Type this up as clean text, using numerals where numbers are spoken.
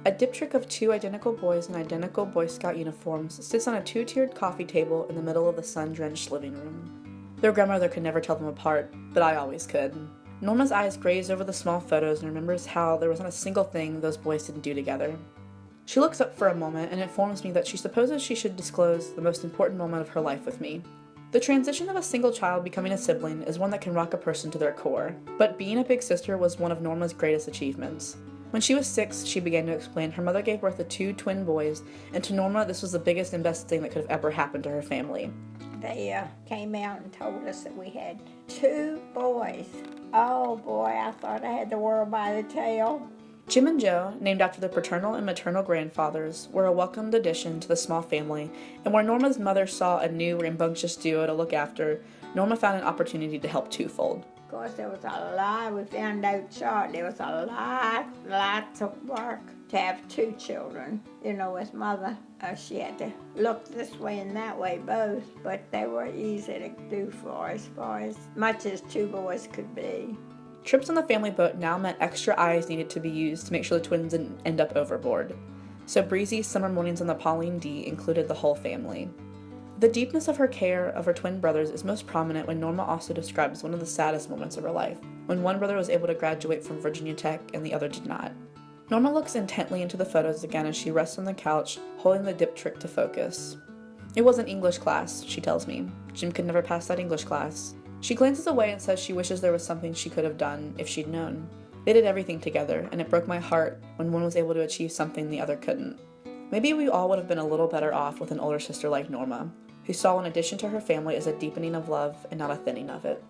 A diptych of two identical boys in identical Boy Scout uniforms sits on a two-tiered coffee table in the middle of the sun-drenched living room. Their grandmother could never tell them apart, but I always could. Norma's eyes graze over the small photos and remembers how there wasn't a single thing those boys didn't do together. She looks up for a moment and informs me that she supposes she should disclose the most important moment of her life with me. The transition of a single child becoming a sibling is one that can rock a person to their core, but being a big sister was one of Norma's greatest achievements. When she was 6, she began to explain her mother gave birth to 2 twin boys, and to Norma this was the biggest and best thing that could have ever happened to her family. They came out and told us that we had 2 boys. Oh boy, I thought I had the world by the tail. Jim and Joe, named after their paternal and maternal grandfathers, were a welcomed addition to the small family, and where Norma's mother saw a new rambunctious duo to look after, Norma found an opportunity to help twofold. Of course, there was a lot, we found out short, there was a lots of work to have 2 children. You know, with mother, she had to look this way and that way both, but they were easy to do for as far as much as 2 boys could be. Trips on the family boat now meant extra eyes needed to be used to make sure the twins didn't end up overboard. So breezy summer mornings on the Pauline D included the whole family. The deepness of her care of her twin brothers is most prominent when Norma also describes one of the saddest moments of her life, when one brother was able to graduate from Virginia Tech and the other did not. Norma looks intently into the photos again as she rests on the couch, holding the diptych to focus. It was an English class, she tells me. Jim could never pass that English class. She glances away and says she wishes there was something she could have done if she'd known. They did everything together, and it broke my heart when one was able to achieve something the other couldn't. Maybe we all would have been a little better off with an older sister like Norma, who saw an addition to her family as a deepening of love and not a thinning of it.